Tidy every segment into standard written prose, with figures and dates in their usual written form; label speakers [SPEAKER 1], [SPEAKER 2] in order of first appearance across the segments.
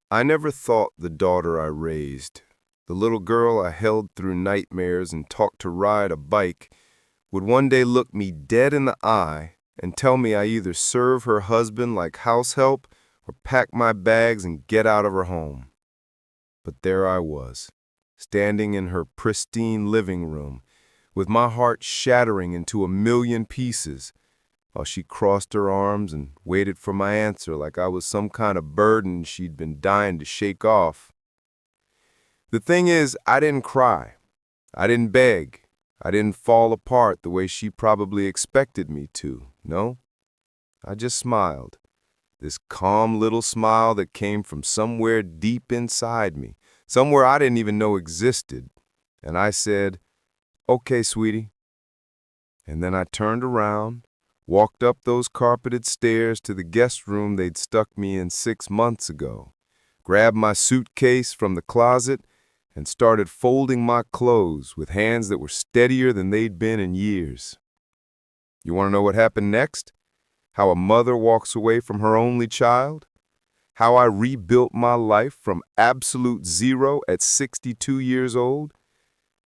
[SPEAKER 1] I never thought the daughter I raised, the little girl I held through nightmares and taught to ride a bike, would one day look me dead in the eye and tell me I either serve her husband like house help or pack my bags and get out of her home. But there I was, standing in her pristine living room, with my heart shattering into a million pieces, while she crossed her arms and waited for my answer like I was some kind of burden she'd been dying to shake off. The thing is, I didn't cry. I didn't beg. I didn't fall apart the way she probably expected me to. No, I just smiled. This calm little smile that came from somewhere deep inside me, somewhere I didn't even know existed. And I said, "Okay, sweetie." And then I turned around, walked up those carpeted stairs to the guest room they'd stuck me in 6 months ago, grabbed my suitcase from the closet, and started folding my clothes with hands that were steadier than they'd been in years. You want to know what happened next? How a mother walks away from her only child? How I rebuilt my life from absolute zero at 62 years old?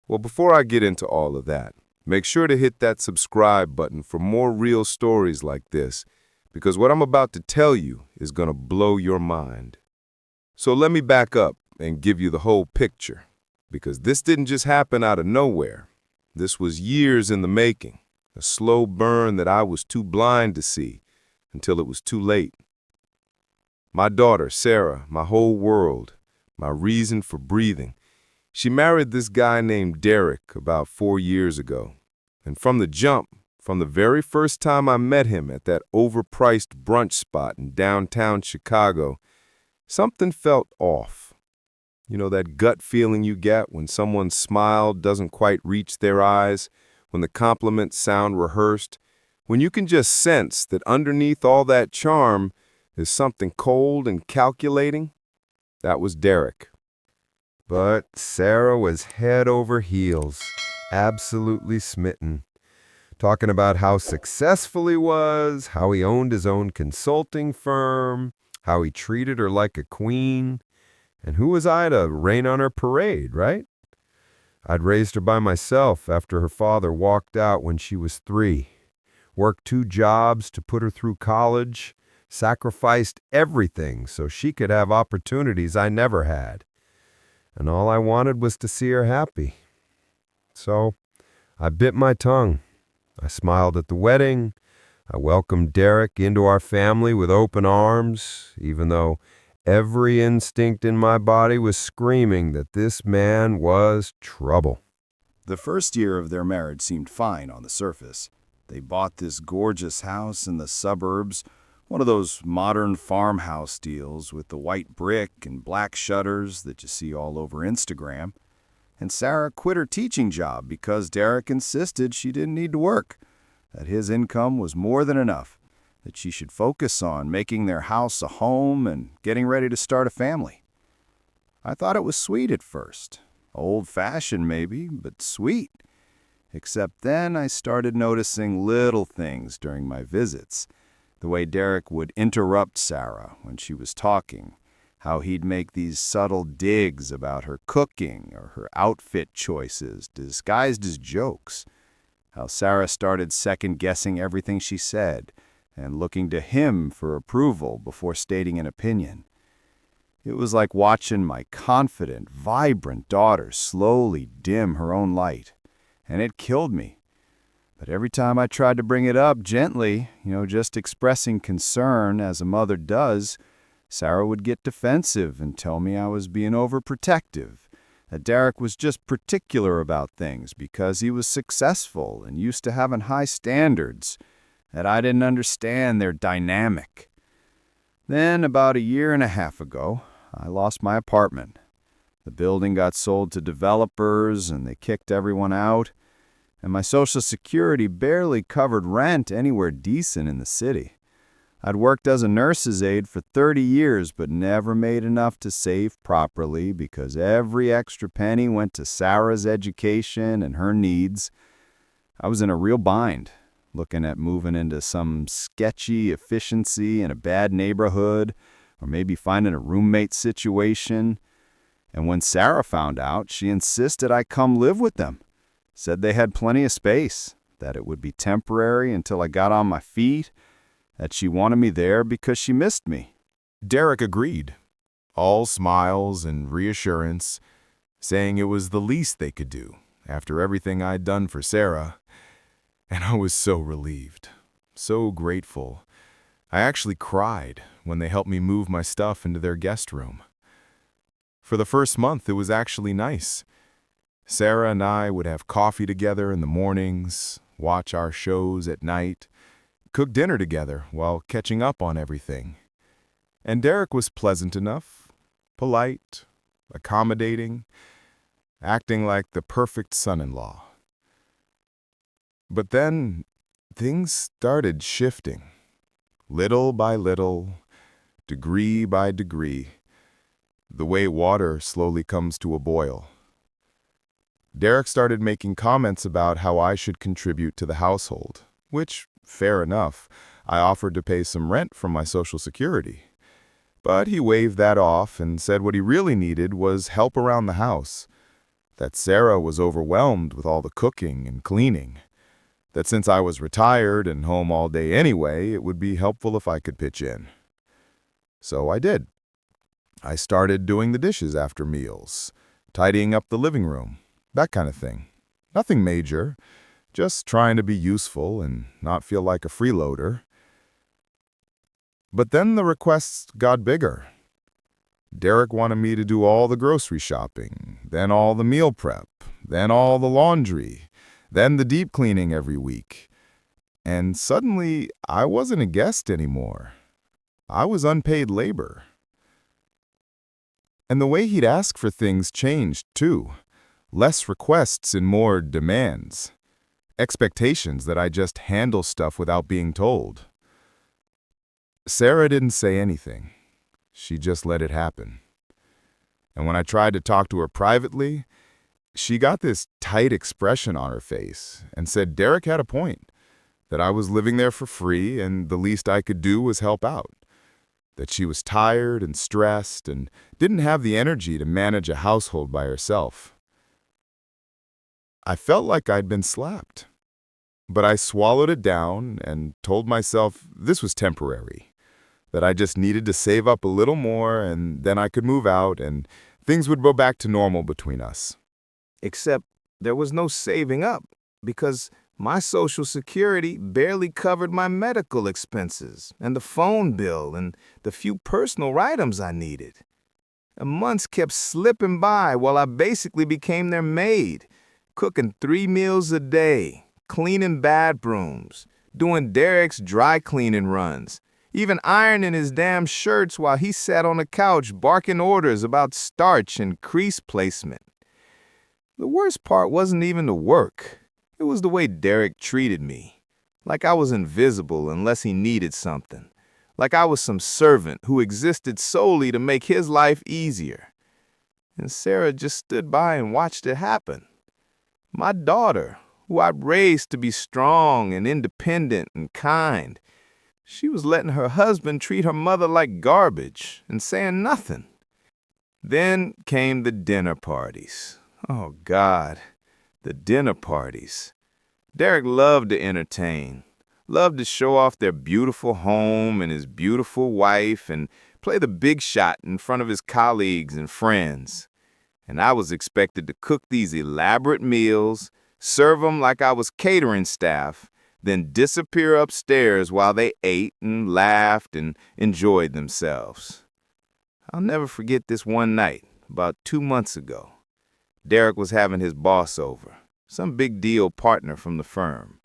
[SPEAKER 1] Well, before I get into all of that, make sure to hit that subscribe button for more real stories like this, because what I'm about to tell you is going to blow your mind. So let me back up and give you the whole picture, because this didn't just happen out of nowhere. This was years in the making, a slow burn that I was too blind to see until it was too late. My daughter, Sarah, my whole world, my reason for breathing, she married this guy named Derek about 4 years ago. And from the jump, from the very first time I met him at that overpriced brunch spot in downtown Chicago, something felt off. You know, that gut feeling you get when someone's smile doesn't quite reach their eyes, when the compliments sound rehearsed, when you can just sense that underneath all that charm is something cold and calculating? That was Derek. But Sarah was head over heels, absolutely smitten, talking about how successful he was, how he owned his own consulting firm, how he treated her like a queen. And who was I to rain on her parade, right? I'd raised her by myself after her father walked out when she was 3, worked 2 jobs to put her through college, sacrificed everything so she could have opportunities I never had. And all I wanted was to see her happy. So I bit my tongue. I smiled at the wedding. I welcomed Derek into our family with open arms, even though every instinct in my body was screaming that this man was trouble.
[SPEAKER 2] The first year of their marriage seemed fine on the surface. They bought this gorgeous house in the suburbs, one of those modern farmhouse deals with the white brick and black shutters that you see all over Instagram. And Sarah quit her teaching job because Derek insisted she didn't need to work, that his income was more than enough, that she should focus on making their house a home and getting ready to start a family. I thought it was sweet at first. Old-fashioned maybe, but sweet. Except then I started noticing little things during my visits. The way Derek would interrupt Sarah when she was talking, how he'd make these subtle digs about her cooking or her outfit choices disguised as jokes, how Sarah started second-guessing everything she said and looking to him for approval before stating an opinion. It was like watching my confident, vibrant daughter slowly dim her own light, and it killed me. But every time I tried to bring it up gently, just expressing concern as a mother does, Sarah would get defensive and tell me I was being overprotective, that Derek was just particular about things because he was successful and used to having high standards, that I didn't understand their dynamic. Then, about 1.5 years ago, I lost my apartment. The building got sold to developers and they kicked everyone out, and my Social Security barely covered rent anywhere decent in the city. I'd worked as a nurse's aide for 30 years but never made enough to save properly because every extra penny went to Sarah's education and her needs. I was in a real bind, looking at moving into some sketchy efficiency in a bad neighborhood or maybe finding a roommate situation. And when Sarah found out, she insisted I come live with them. Said they had plenty of space, that it would be temporary until I got on my feet, that she wanted me there because she missed me.
[SPEAKER 1] Derek agreed, all smiles and reassurance, saying it was the least they could do after everything I'd done for Sarah. And I was so relieved, so grateful. I actually cried when they helped me move my stuff into their guest room. For the first month, it was actually nice. Sarah and I would have coffee together in the mornings, watch our shows at night, cook dinner together while catching up on everything. And Derek was pleasant enough, polite, accommodating, acting like the perfect son-in-law. But then, things started shifting. Little by little, degree by degree, the way water slowly comes to a boil. Derek started making comments about how I should contribute to the household, which, fair enough, I offered to pay some rent from my Social Security. But he waved that off and said what he really needed was help around the house, that Sarah was overwhelmed with all the cooking and cleaning, that since I was retired and home all day anyway, it would be helpful if I could pitch in. So I did. I started doing the dishes after meals, tidying up the living room, that kind of thing. Nothing major, just trying to be useful and not feel like a freeloader. But then the requests got bigger. Derek wanted me to do all the grocery shopping, then all the meal prep, then all the laundry, then the deep cleaning every week. And suddenly, I wasn't a guest anymore. I was unpaid labor. And the way he'd ask for things changed, too. Less requests and more demands. Expectations that I just handle stuff without being told. Sarah didn't say anything. She just let it happen. And when I tried to talk to her privately, she got this tight expression on her face and said Derek had a point, that I was living there for free and the least I could do was help out, that she was tired and stressed and didn't have the energy to manage a household by herself. I felt like I'd been slapped, but I swallowed it down and told myself this was temporary, that I just needed to save up a little more and then I could move out and things would go back to normal between us. Except there was no saving up because my Social Security barely covered my medical expenses and the phone bill and the few personal items I needed. And months kept slipping by while I basically became their maid, cooking 3 meals a day, cleaning bathrooms, doing Derek's dry cleaning runs, even ironing his damn shirts while he sat on the couch barking orders about starch and crease placement. The worst part wasn't even the work. It was the way Derek treated me, like I was invisible unless he needed something, like I was some servant who existed solely to make his life easier. And Sarah just stood by and watched it happen. My daughter, who I raised to be strong and independent and kind, she was letting her husband treat her mother like garbage and saying nothing. Then came the dinner parties. Oh, God, the dinner parties. Derek loved to entertain, loved to show off their beautiful home and his beautiful wife and play the big shot in front of his colleagues and friends. And I was expected to cook these elaborate meals, serve them like I was catering staff, then disappear upstairs while they ate and laughed and enjoyed themselves. I'll never forget this one night, about 2 months ago. Derek was having his boss over, some big deal partner from the firm,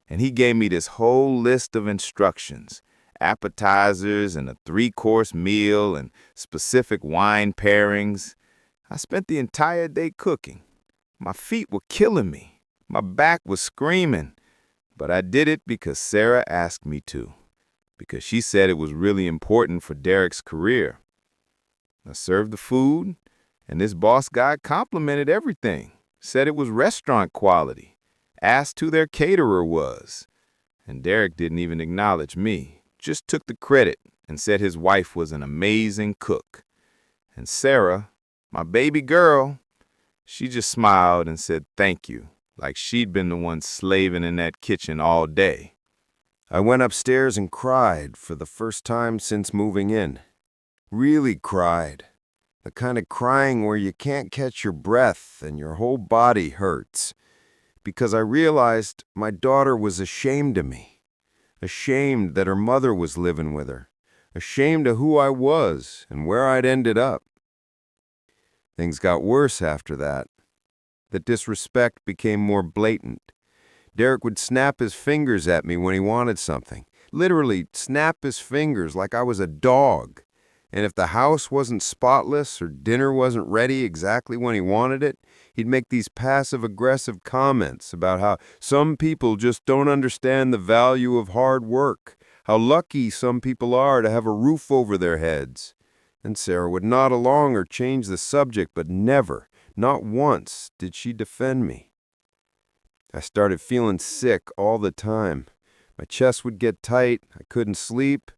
[SPEAKER 1] and he gave me this whole list of instructions, appetizers and a 3-course meal and specific wine pairings. I spent the entire day cooking. My feet were killing me. My back was screaming. But I did it because Sarah asked me to, because she said it was really important for Derek's career. I served the food, and this boss guy complimented everything, said it was restaurant quality, asked who their caterer was. And Derek didn't even acknowledge me, just took the credit,
[SPEAKER 3] and said his wife was an amazing cook. And Sarah, my baby girl, she just smiled and said thank you, like she'd been the one slaving in that kitchen all day.
[SPEAKER 1] I went upstairs and cried for the first time since moving in. Really cried. The kind of crying where you can't catch your breath and your whole body hurts. Because I realized my daughter was ashamed of me. Ashamed that her mother was living with her. Ashamed of who I was and where I'd ended up. Things got worse after that. The disrespect became more blatant. Derek would snap his fingers at me when he wanted something. Literally snap his fingers like I was a dog. And if the house wasn't spotless or dinner wasn't ready exactly when he wanted it, he'd make these passive-aggressive comments about how some people just don't understand the value of hard work, how lucky some people are to have a roof over their heads. And Sarah would nod along or change the subject, but never, not once, did she defend me. I started feeling sick all the time. My chest would get tight, I couldn't sleep.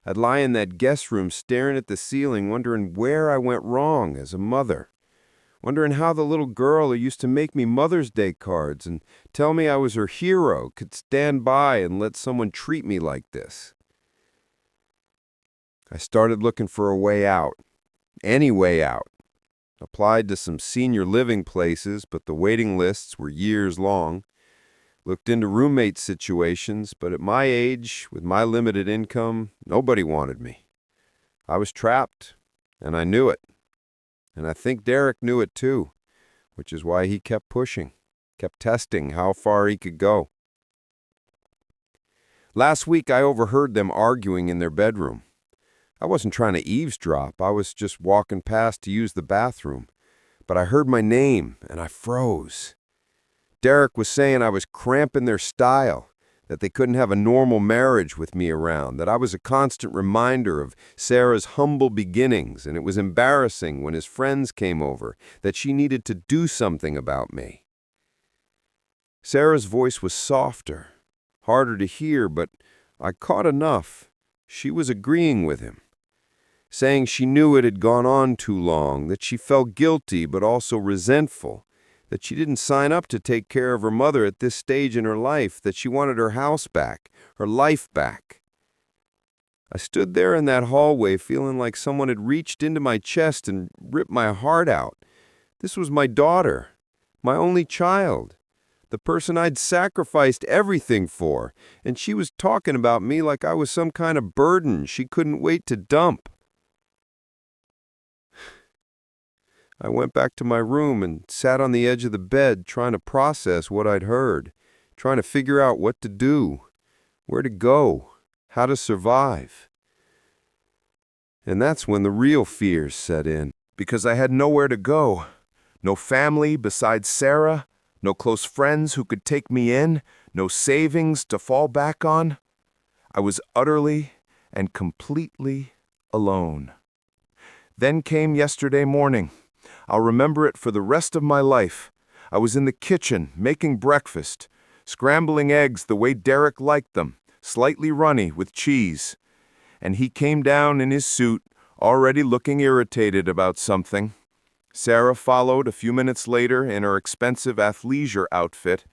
[SPEAKER 1] I'd lie in that guest room staring at the ceiling, wondering where I went wrong as a mother. Wondering how the little girl who used to make me Mother's Day cards and tell me I was her hero could stand by and let someone treat me like this. I started looking for a way out. Any way out. Applied to some senior living places, but the waiting lists were years long. Looked into roommate situations, but at my age, with my limited income, nobody wanted me. I was trapped, and I knew it. And I think Derek knew it too, which is why he kept pushing, kept testing how far he could go. Last week, I overheard them arguing in their bedroom. I wasn't trying to eavesdrop. I was just walking past to use the bathroom. But I heard my name, and I froze. Derek was saying I was cramping their style, that they couldn't have a normal marriage with me around, that I was a constant reminder of Sarah's humble beginnings, and it was embarrassing when his friends came over, that she needed to do something about me. Sarah's voice was softer, harder to hear, but I caught enough. She was agreeing with him, saying she knew it had gone on too long, that she felt guilty but also resentful, that she didn't sign up to take care of her mother at this stage in her life, that she wanted her house back, her life back. I stood there in that hallway feeling like someone had reached into my chest and ripped my heart out. This was my daughter, my only child, the person I'd sacrificed everything for, and she was talking about me like I was some kind of burden she couldn't wait to dump. I went back to my room and sat on the edge of the bed trying to process what I'd heard, trying to figure out what to do, where to go, how to survive. And that's when the real fears set in, because I had nowhere to go. No family besides Sarah, no close friends who could take me in, no savings to fall back on. I was utterly and completely alone. Then came yesterday morning. I'll remember it for the rest of my life. I was in the kitchen, making breakfast, scrambling eggs the way Derek liked them, slightly runny with cheese. And he came down in his suit, already looking irritated about something. Sarah followed a few minutes later in her expensive athleisure outfit,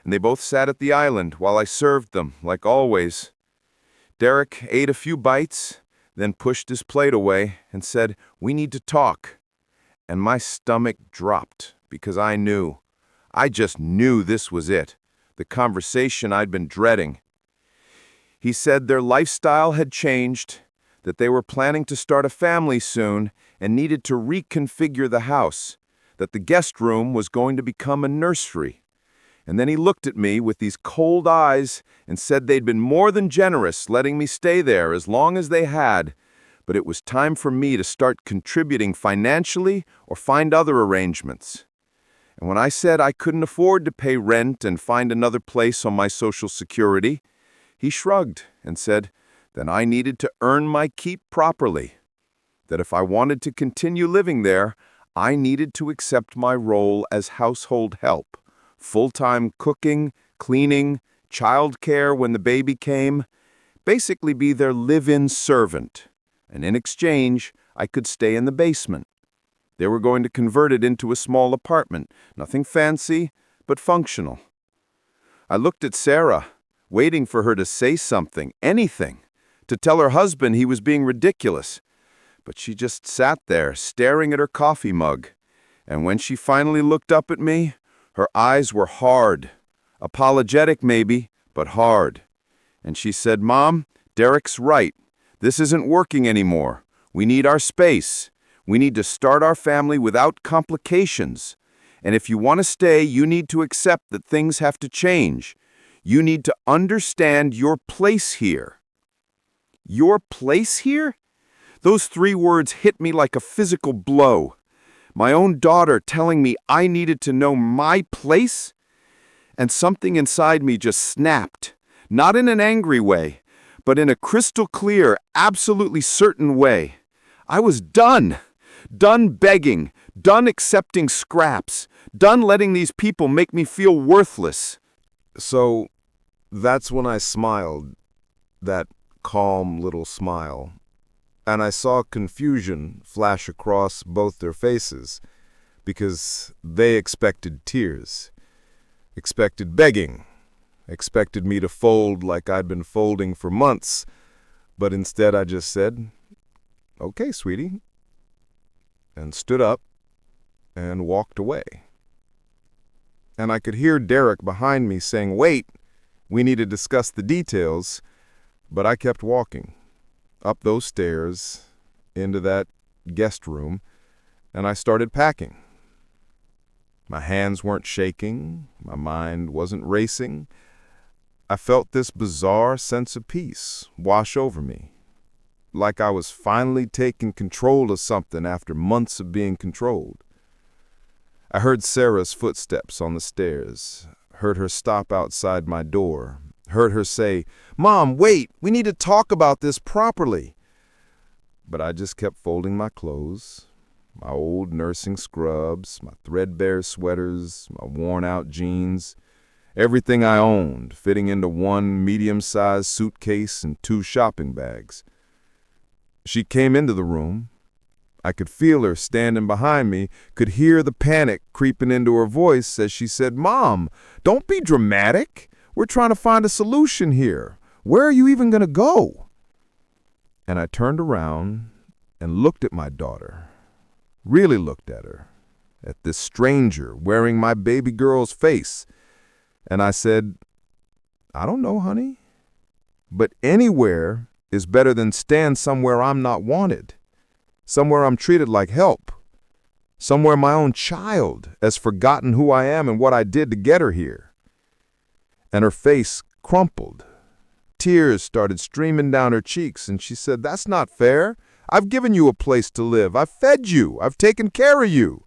[SPEAKER 1] and they both sat at the island while I served them, like always. Derek ate a few bites, then pushed his plate away and said, "We need to talk." And my stomach dropped because I just knew this was it, the conversation I'd been dreading. He said their lifestyle had changed, that they were planning to start a family soon and needed to reconfigure the house, that the guest room was going to become a nursery. And then he looked at me with these cold eyes and said they'd been more than generous letting me stay there as long as they had, but it was time for me to start contributing financially or find other arrangements. And when I said I couldn't afford to pay rent and find another place on my Social Security, he shrugged and said then I needed to earn my keep properly, that if I wanted to continue living there, I needed to accept my role as household help, full-time cooking, cleaning, childcare when the baby came,
[SPEAKER 2] basically be their live-in servant, and in exchange, I could stay in the basement. They were going to convert it into a small apartment, nothing fancy, but functional. I looked at Sarah, waiting for her to say something, anything, to tell her husband he was being ridiculous. But she just sat there, staring at her coffee mug. And when she finally looked up at me, her eyes were hard. Apologetic maybe, but hard. And she said, "Mom, Derek's right. This isn't working anymore. We need our space. We need to start our family without complications. And if you want to stay, you need to accept that things have to change. You need to understand your place here." Your place here? Those 3 words hit me like a physical blow. My own daughter telling me I needed to know my place? And something inside me just snapped, not in an angry way, but in a crystal clear, absolutely certain way. I was done. Done begging, done accepting scraps, done letting these people make me feel worthless.
[SPEAKER 1] So that's when I smiled, that calm little smile, and I saw confusion flash across both their faces, because they expected tears, expected begging, expected me to fold like I'd been folding for months, but instead I just said, "Okay, sweetie," and stood up and walked away. And I could hear Derek behind me saying, "Wait, we need to discuss the details," but I kept walking, up those stairs, into that guest room, and I started packing. My hands weren't shaking, my mind wasn't racing. I felt this bizarre sense of peace wash over me, like I was finally taking control of something after months of being controlled. I heard Sarah's footsteps on the stairs, heard her stop outside my door, heard her say, "Mom, wait, we need to talk about this properly." But I just kept folding my clothes, my old nursing scrubs, my threadbare sweaters, my worn-out jeans, everything I owned fitting into one medium-sized suitcase and 2 shopping bags. She came into the room. I could feel her standing behind me, could hear the panic creeping into her voice as she said, "Mom, don't be dramatic. We're trying to find a solution here. Where are you even going to go?" And I turned around and looked at my daughter, really looked at her, at this stranger wearing my baby girl's face. And I said, "I don't know, honey, but anywhere is better than stand somewhere I'm not wanted. Somewhere I'm treated like help. Somewhere my own child has forgotten who I am and what I did to get her here." And her face crumpled. Tears started streaming down her cheeks, and she said, "That's not fair. I've given you a place to live. I've fed you. I've taken care of you."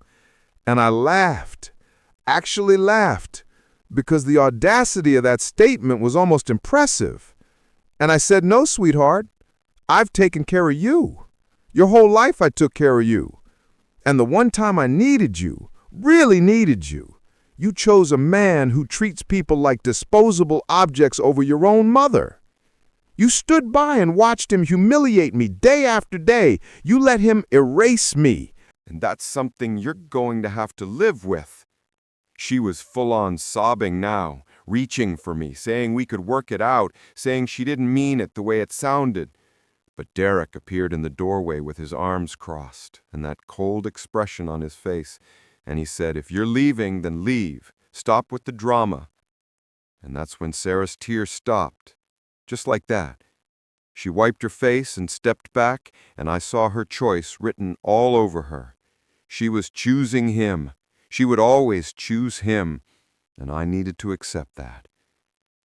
[SPEAKER 1] And I laughed, actually laughed, because the audacity of that statement was almost impressive. And I said, "No, sweetheart, I've taken care of you. Your whole life I took care of you. And the one time I needed you, really needed you, you chose a man who treats people like disposable objects over your own mother. You stood by and watched him humiliate me day after day. You let him erase me. And that's something you're going to have to live with." She was full-on sobbing now, reaching for me, saying we could work it out, saying she didn't mean it the way it sounded. But Derek appeared in the doorway with his arms crossed and that cold expression on his face, and he said, "If you're leaving, then leave. Stop with the drama." And that's when Sarah's tears stopped, just like that. She wiped her face and stepped back, and I saw her choice written all over her. She was choosing him. She would always choose him, and I needed to accept that.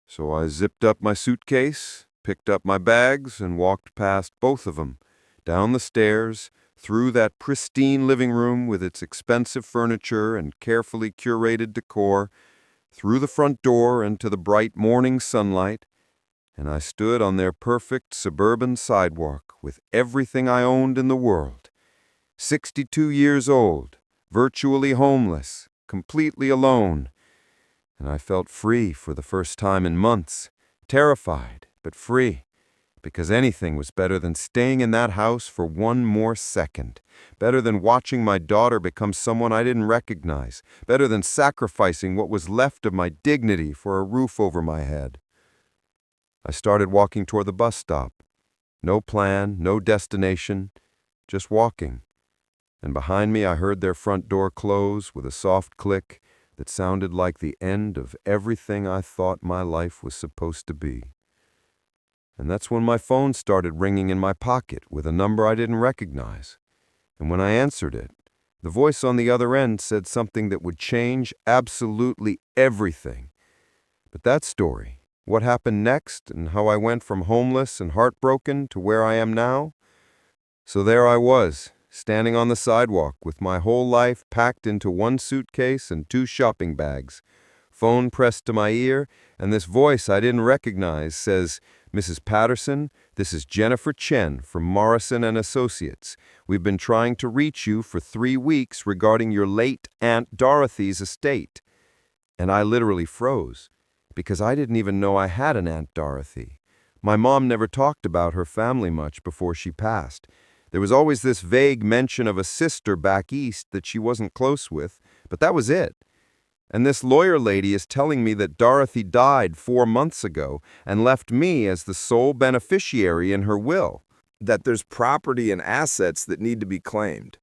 [SPEAKER 1] So I zipped up my suitcase, picked up my bags, and walked past both of them, down the stairs, through that pristine living room with its expensive furniture and carefully curated decor, through the front door into the bright morning sunlight, and I stood on their perfect suburban sidewalk with everything I owned in the world. 62 years old, virtually homeless, completely alone, and I felt free for the first time in months, terrified, but free.
[SPEAKER 4] because anything was better than staying in that house for one more second, better than watching my daughter become someone I didn't recognize, better than sacrificing what was left of my dignity for a roof over my head. I started walking toward the bus stop. No plan, no destination, just walking. And behind me I heard their front door close with a soft click that sounded like the end of everything I thought my life was supposed to be. And that's when my phone started ringing in my pocket with a number I didn't recognize. And when I answered it, the voice on the other end said something that would change absolutely everything. But that story, what happened next and how I went from homeless and heartbroken to where I am now? So there I was, standing on the sidewalk with my whole life packed into one suitcase and 2 shopping bags, phone pressed to my ear, and this voice I didn't recognize says, "Mrs. Patterson, this is Jennifer Chen from Morrison and Associates. We've been trying to reach you for 3 weeks regarding your late Aunt Dorothy's estate." And I literally froze, because I didn't even know I had an Aunt Dorothy. My mom never talked about her family much before she passed. There was always this vague mention of a sister back east that she wasn't close with, but that was it. And this lawyer lady is telling me that Dorothy died 4 months ago and left me as the sole beneficiary in her will,
[SPEAKER 1] That there's property and assets that need to be claimed.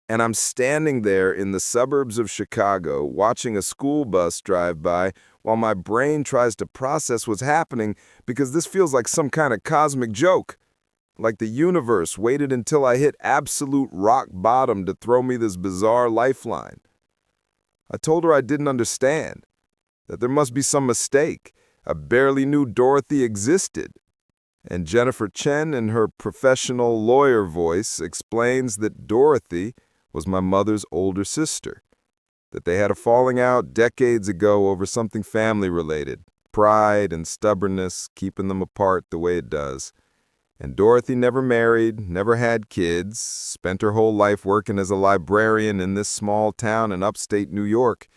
[SPEAKER 1] And I'm standing there in the suburbs of Chicago watching a school bus drive by while my brain tries to process what's happening, because this feels like some kind of cosmic joke. Like the universe waited until I hit absolute rock bottom to throw me this bizarre lifeline. I told her I didn't understand, that there must be some mistake. I barely knew Dorothy existed. And Jennifer Chen, in her professional lawyer voice, explains that Dorothy was my mother's older sister, that they had a falling out decades ago over something family-related, pride and stubbornness keeping them apart the way it does. And Dorothy never married, never had kids, spent her whole life working as a librarian in this small town in upstate New York.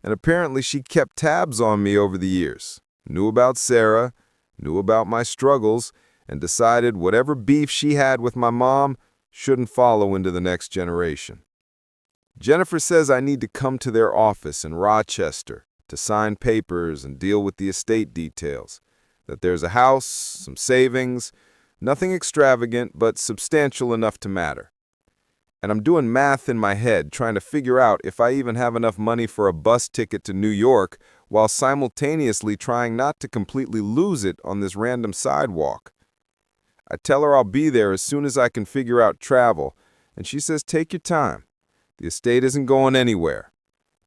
[SPEAKER 1] And apparently she kept tabs on me over the years, knew about Sarah, knew about my struggles, and decided whatever beef she had with my mom shouldn't follow into the next generation. Jennifer says I need to come to their office in Rochester to sign papers and deal with the estate details, that there's a house, some savings, nothing extravagant, but substantial enough to matter. And I'm doing math in my head, trying to figure out if I even have enough money for a bus ticket to New York, while simultaneously trying not to completely lose it on this random sidewalk. I tell her I'll be there as soon as I can figure out travel, and she says take your time. The estate isn't going anywhere.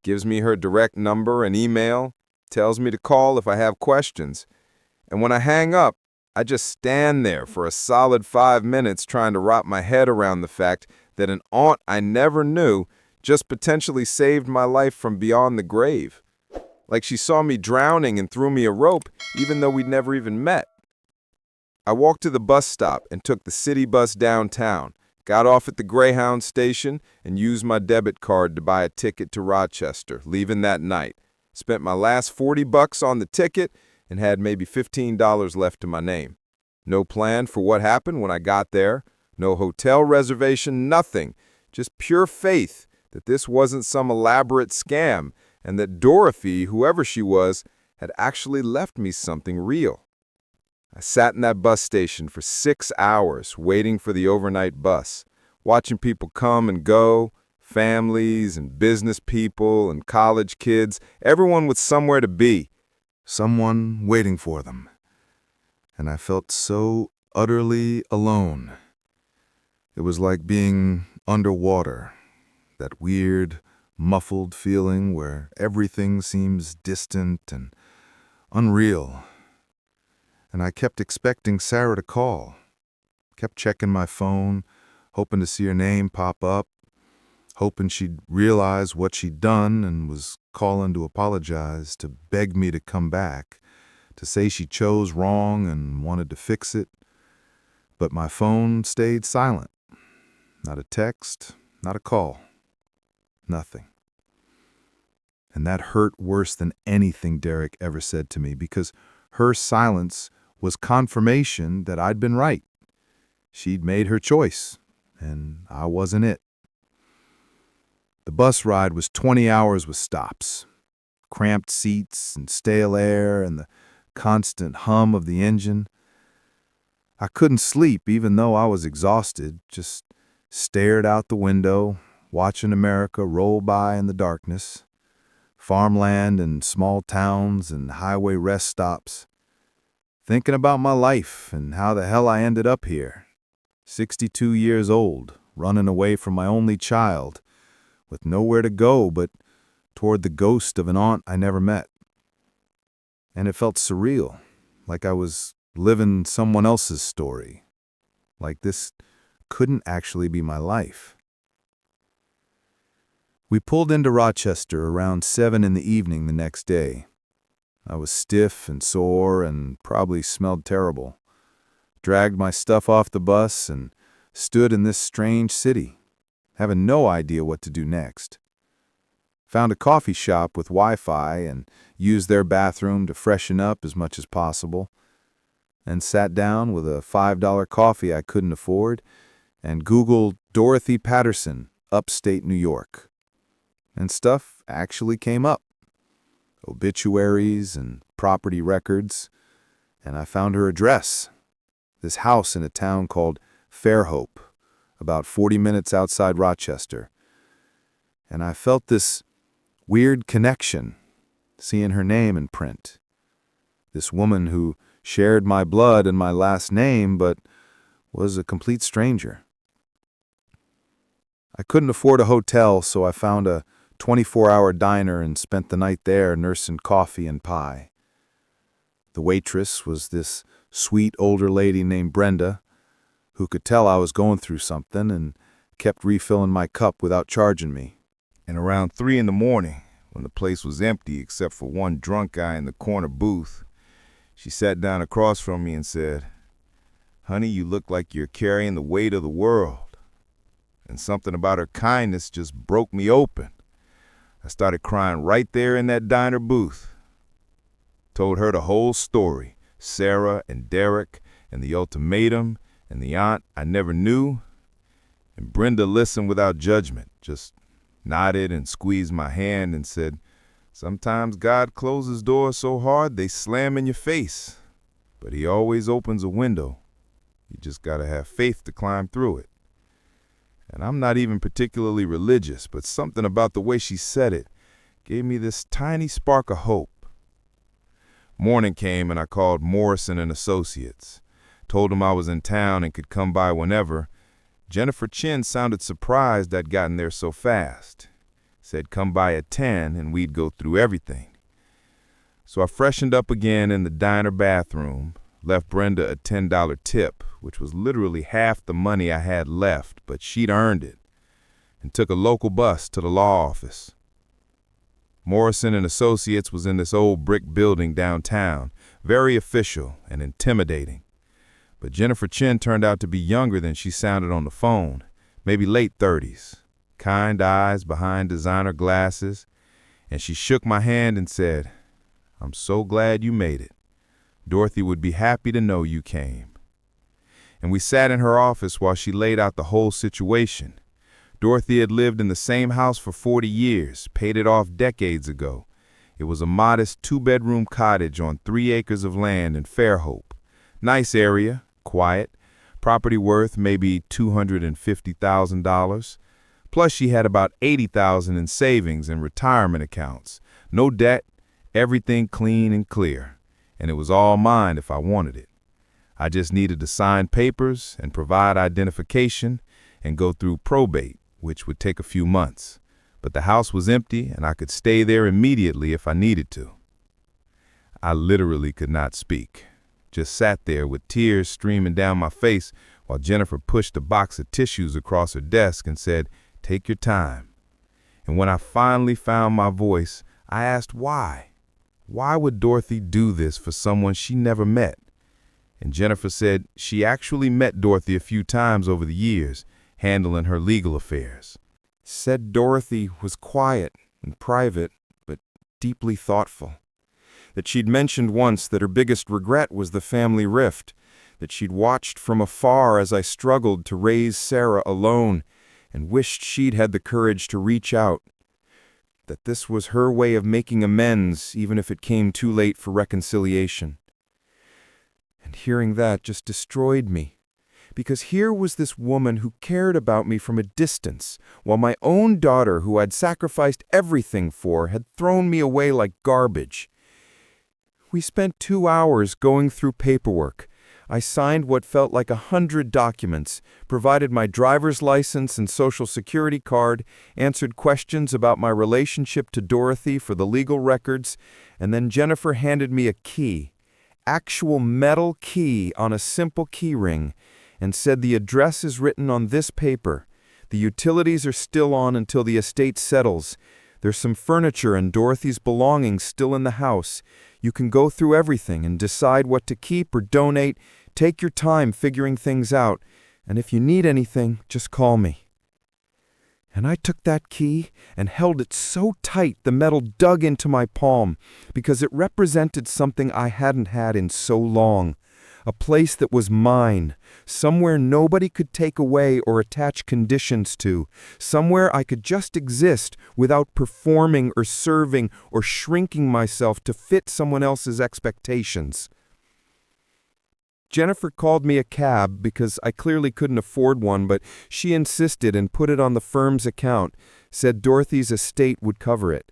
[SPEAKER 1] Gives me her direct number and email, tells me to call if I have questions. And when I hang up, I just stand there for a solid 5 minutes trying to wrap my head around the fact that an aunt I never knew just potentially saved my life from beyond the grave. Like she saw me drowning and threw me a rope, even though we'd never even met. I walked to the bus stop and took the city bus downtown, got off at the Greyhound station, and used my debit card to buy a ticket to Rochester, leaving that night. Spent my last $40 on the ticket and had maybe $15 left to my name. No plan for what happened when I got there, no hotel reservation, nothing. Just pure faith that this wasn't some elaborate scam and that Dorothy, whoever she was, had actually left me something real. I sat in that bus station for 6 hours waiting for the overnight bus, watching people come and go, families and business people and college kids, everyone with somewhere to be. Someone waiting for them. And I felt so utterly alone. It was like being underwater, that weird, muffled feeling where everything seems distant and unreal. And I kept expecting Sarah to call, kept checking my phone, hoping to see her name pop up, hoping she'd realize what she'd done and was calling to apologize, to beg me to come back, to say she chose wrong and wanted to fix it. But my phone stayed silent. Not a text, not a call, nothing. And that hurt worse than anything Derek ever said to me, because her silence was confirmation that I'd been right. She'd made her choice, and I wasn't it. The bus ride was 20 hours with stops, cramped seats and stale air and the constant hum of the engine. I couldn't sleep even though I was exhausted, just stared out the window, watching America roll by in the darkness, farmland and small towns and highway rest stops, thinking about my life and how the hell I ended up here, 62 years old, running away from my only child, with nowhere to go but toward the ghost of an aunt I never met. And it felt surreal, like I was living someone else's story, like this couldn't actually be my life. We pulled into Rochester around 7 in the evening the next day. I was stiff and sore and probably smelled terrible. Dragged my stuff off the bus and stood in this strange city, having no idea what to do next. Found a coffee shop with Wi-Fi and used their bathroom to freshen up as much as possible, and sat down with a $5 coffee I couldn't afford and Googled Dorothy Patterson, upstate New York. And stuff actually came up. Obituaries and property records, and I found her address, this house in a town called Fairhope, about 40 minutes outside Rochester. And I felt this weird connection, seeing her name in print. This woman who shared my blood and my last name, but was a complete stranger. I couldn't afford a hotel, so I found a 24-hour diner and spent the night there nursing coffee and pie. The waitress was this sweet older lady named Brenda, who could tell I was going through something and kept refilling my cup without charging me.
[SPEAKER 3] And around 3 in the morning, when the place was empty except for one drunk guy in the corner booth, she sat down across from me and said, "Honey, you look like you're carrying the weight of the world." And something about her kindness just broke me open. I started crying right there in that diner booth. Told her the whole story, Sarah and Derek and the ultimatum and the aunt I never knew. And Brenda listened without judgment, just nodded and squeezed my hand and said, "Sometimes God closes doors so hard they slam in your face, but he always opens a window. You just gotta have faith to climb through it." And I'm not even particularly religious, but something about the way she said it gave me this tiny spark of hope. Morning came and I called Morrison and Associates. Told them I was in town and could come by whenever. Jennifer Chin sounded surprised I'd gotten there so fast. Said come by at 10 and we'd go through everything. So I freshened up again in the diner bathroom, left Brenda a $10 tip, which was literally half the money I had left, but she'd earned it, and took a local bus to the law office. Morrison and Associates was in this old brick building downtown, very official and intimidating. But Jennifer Chin turned out to be younger than she sounded on the phone, maybe late 30s, kind eyes behind designer glasses, and she shook my hand and said, "I'm so glad you made it. Dorothy would be happy to know you came." And we sat in her office while she laid out the whole situation. Dorothy had lived in the same house for 40 years, paid it off decades ago. It was a modest 2-bedroom cottage on 3 acres of land in Fairhope. Nice area, quiet, property worth maybe $250,000. Plus she had about $80,000 in savings and retirement accounts. No debt, everything clean and clear. And it was all mine if I wanted it. I just needed to sign papers and provide identification and go through probate, which would take a few months. But the house was empty and I could stay there immediately if I needed to. I literally could not speak. Just sat there with tears streaming down my face while Jennifer pushed a box of tissues across her desk and said, "Take your time." And when I finally found my voice, I asked why. Why would Dorothy do this for someone she never met? And Jennifer said she actually met Dorothy a few times over the years, handling her legal affairs. Said Dorothy was quiet and private, but deeply thoughtful.
[SPEAKER 1] that she'd mentioned once that her biggest regret was the family rift, that she'd watched from afar as I struggled to raise Sarah alone and wished she'd had the courage to reach out, that this was her way of making amends even if it came too late for reconciliation. And hearing that just destroyed me, because here was this woman who cared about me from a distance, while my own daughter, who I'd sacrificed everything for, had thrown me away like garbage. We spent 2 hours going through paperwork. I signed what felt like 100 documents, provided my driver's license and social security card, answered questions about my relationship to Dorothy for the legal records, and then Jennifer handed me a key, actual metal key on a simple key ring, and said the address is written on this paper. The utilities are still on until the estate settles. There's some furniture and Dorothy's belongings still in the house. You can go through everything and decide what to keep or donate. Take your time figuring things out, and if you need anything, just call me. And I took that key and held it so tight the metal dug into my palm, because it represented something I hadn't had in so long. A place that was mine, somewhere nobody could take away or attach conditions to, somewhere I could just exist without performing or serving or shrinking myself to fit someone else's expectations. Jennifer called me a cab because I clearly couldn't afford one, but she insisted and put it on the firm's account, said Dorothy's estate would cover it.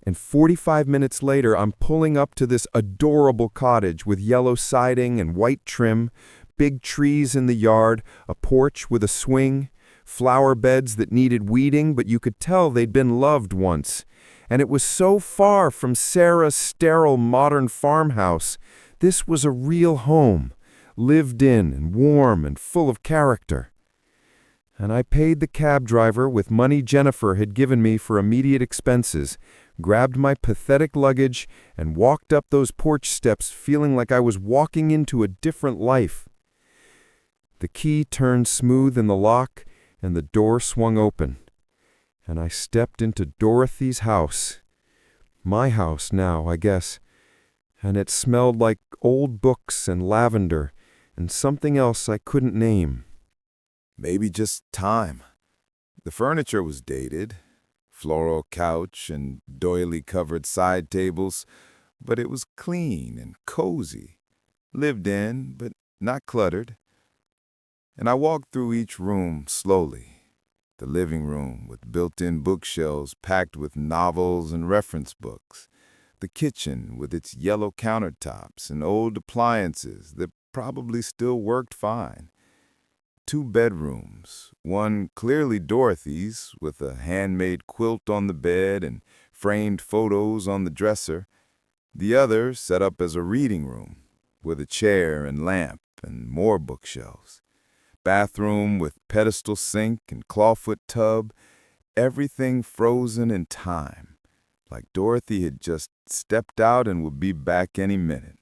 [SPEAKER 1] And 45 minutes later, I'm pulling up to this adorable cottage with yellow siding and white trim, big trees in the yard, a porch with a swing, flower beds that needed weeding, but you could tell they'd been loved once. And it was so far from Sarah's sterile modern farmhouse. This was a real home, lived in and warm and full of character. And I paid the cab driver with money Jennifer had given me for immediate expenses, grabbed my pathetic luggage, and walked up those porch steps feeling like I was walking into a different life. The key turned smooth in the lock, and the door swung open, and I stepped into Dorothy's house. My house now, I guess. And it smelled like old books and lavender and something else I couldn't name.
[SPEAKER 3] Maybe just time. The furniture was dated, floral couch and doily-covered side tables, but it was clean and cozy, lived in but not cluttered. And I walked through each room slowly. The living room with built-in bookshelves packed with novels and reference books. The kitchen with its yellow countertops and old appliances that probably still worked fine. 2 bedrooms, one clearly Dorothy's, with a handmade quilt on the bed and framed photos on the dresser. The other set up as a reading room, with a chair and lamp and more bookshelves. Bathroom with pedestal sink and clawfoot tub, everything frozen in time, like Dorothy had just stepped out and would be back any minute.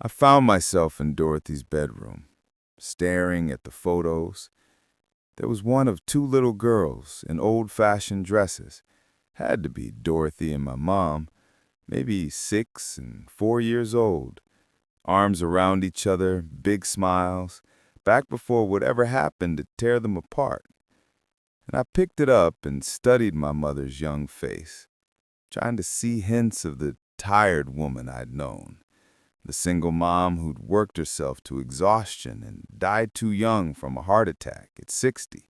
[SPEAKER 3] I found myself in Dorothy's bedroom, staring at the photos. There was one of 2 little girls in old-fashioned dresses. Had to be Dorothy and my mom, maybe 6 and 4 years old. Arms around each other, big smiles, back before whatever happened to tear them apart. And I picked it up and studied my mother's young face, trying to see hints of the tired woman I'd known. The single mom who'd worked herself to exhaustion and died too young from a heart attack at 60,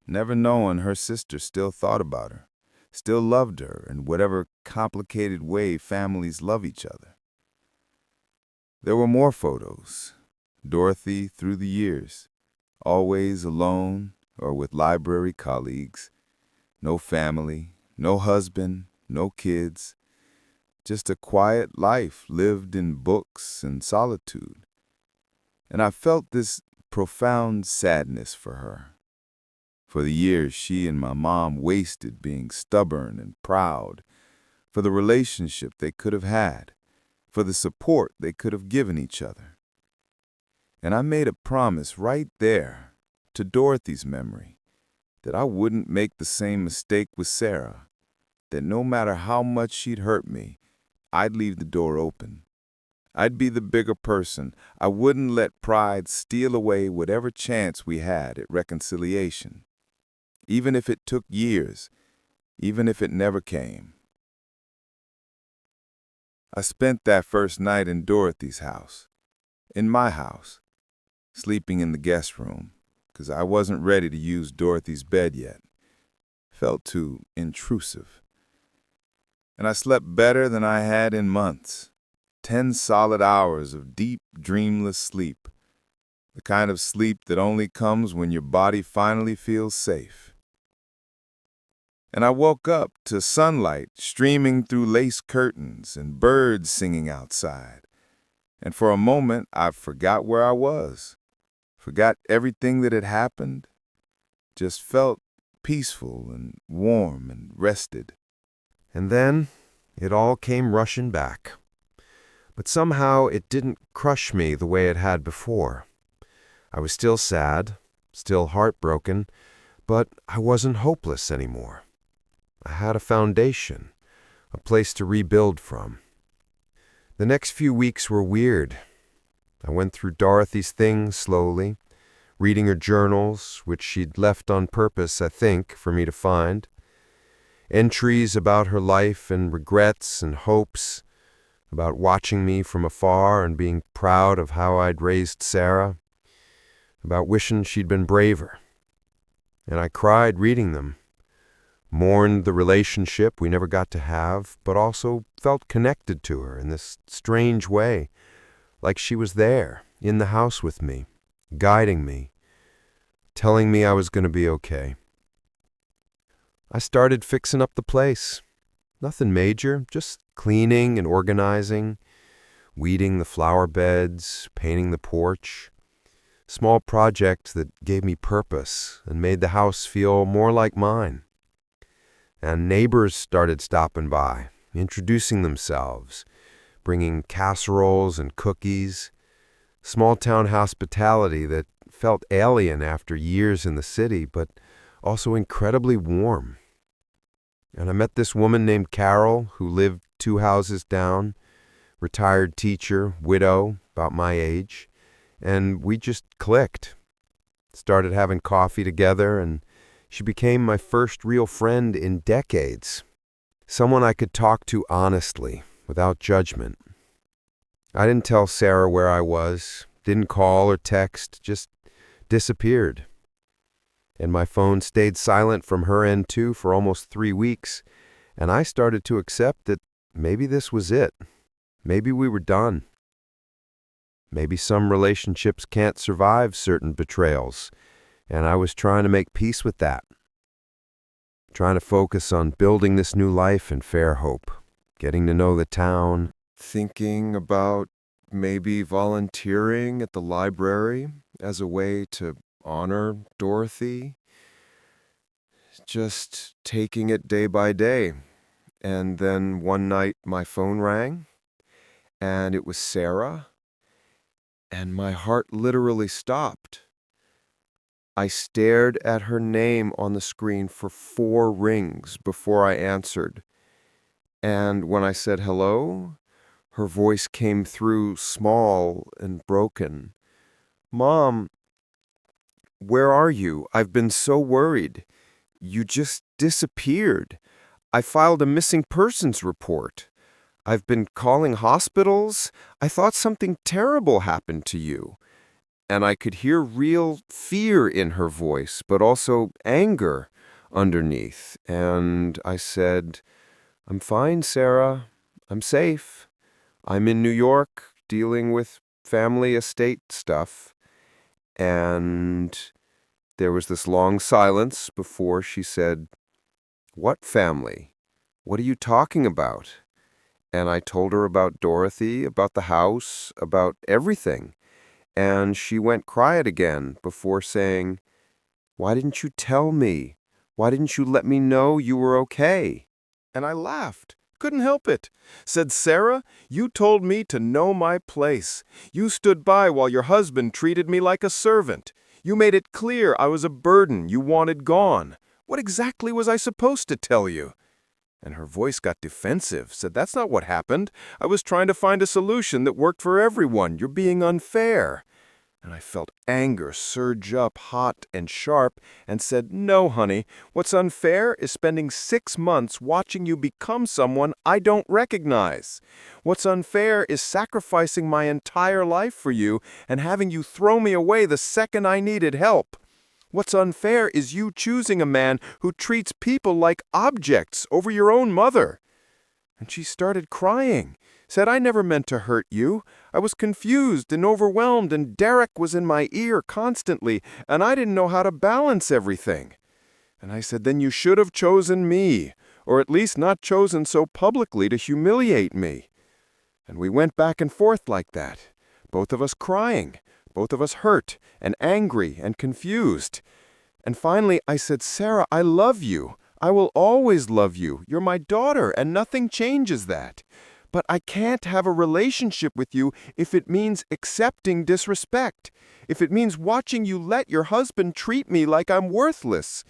[SPEAKER 3] never knowing her sister still thought about her, still loved her in whatever complicated way families love each other. There were more photos. Dorothy through the years, always alone or with library colleagues. No family, no husband, no kids. Just a quiet life lived in books and solitude. And I felt this profound sadness for her. For the years she and my mom wasted being stubborn and proud, for the relationship they could have had, for the support they could have given each other. And I made a promise right there, to Dorothy's memory, that I wouldn't make the same mistake with Sarah, that no matter how much she'd hurt me,
[SPEAKER 1] I'd leave the door open. I'd be the bigger person. I wouldn't let pride steal away whatever chance we had at reconciliation, even if it took years, even if it never came. I spent that first night in Dorothy's house, in my house, sleeping in the guest room, because I wasn't ready to use Dorothy's bed yet. Felt too intrusive. And I slept better than I had in months. 10 solid hours of deep, dreamless sleep. The kind of sleep that only comes when your body finally feels safe. And I woke up to sunlight streaming through lace curtains and birds singing outside. And for a moment, I forgot where I was. Forgot everything that had happened. Just felt peaceful and warm and rested.
[SPEAKER 4] And then it all came rushing back. But somehow it didn't crush me the way it had before. I was still sad, still heartbroken, but I wasn't hopeless anymore. I had a foundation, a place to rebuild from. The next few weeks were weird. I went through Dorothy's things slowly, reading her journals, which she'd left on purpose, I think, for me to find. Entries about her life and regrets and hopes, about watching me from afar and being proud of how I'd raised Sarah, about wishing she'd been braver. And I cried reading them, mourned the relationship we never got to have, but also felt connected to her in this strange way, like she was there, in the house with me, guiding me, telling me I was going to be okay. I started fixing up the place. Nothing major, just cleaning and organizing, weeding the flower beds, painting the porch. Small projects that gave me purpose and made the house feel more like mine. And neighbors started stopping by, introducing themselves, bringing casseroles and cookies. Small-town hospitality that felt alien after years in the city, but also incredibly warm. And I met this woman named Carol who lived 2 houses down, retired teacher, widow, about my age, and we just clicked. Started having coffee together, and she became my first real friend in decades. Someone I could talk to honestly, without judgment. I didn't tell Sarah where I was, didn't call or text, just disappeared. And my phone stayed silent from her end too for almost 3 weeks, and I started to accept that maybe this was it. Maybe we were done. Maybe some relationships can't survive certain betrayals, and I was trying to make peace with that. Trying to focus on building this new life in Fairhope, getting to know the town, thinking about maybe volunteering at the library as a way to honor Dorothy. Just taking it day by day. And then one night my phone rang, and it was Sarah, and my heart literally stopped. I stared at her name on the screen for 4 rings before I answered. And when I said hello, her voice came through small and broken. "Mom, where are you? I've been so worried. You just disappeared. I filed a missing persons report. I've been calling hospitals. I thought something terrible happened to you." And I could hear real fear in her voice, but also anger underneath. And I said, "I'm fine, Sarah. I'm safe. I'm in New York dealing with family estate stuff." And there was this long silence before she said, "What family? What are you talking about?" And I told her about Dorothy, about the house, about everything. And she went quiet again before saying, "Why didn't you tell me? Why didn't you let me know you were okay?"
[SPEAKER 1] And I laughed. Couldn't help it. Said, "Sarah, you told me to know my place. You stood by while your husband treated me like a servant. You made it clear I was a burden you wanted gone. What exactly was I supposed to tell you?" And her voice got defensive, said, "That's not what happened. I was trying to find a solution that worked for everyone. You're being unfair." And I felt anger surge up hot and sharp and said, "No, honey, what's unfair is spending 6 months watching you become someone I don't recognize. What's unfair is sacrificing my entire life for you and having you throw me away the second I needed help. What's unfair is you choosing a man who treats people like objects over your own mother." And she started crying, said, "I never meant to hurt you. I was confused and overwhelmed, and Derek was in my ear constantly, and I didn't know how to balance everything." And I said, "Then you should have chosen me, or at least not chosen so publicly to humiliate me." And we went back and forth like that, both of us crying, both of us hurt and angry and confused. And finally I said, "Sarah, I love you. I will always love you. You're my daughter, and nothing changes that. But I can't have a relationship with you if it means accepting disrespect, if it means watching you let your husband treat me like I'm worthless.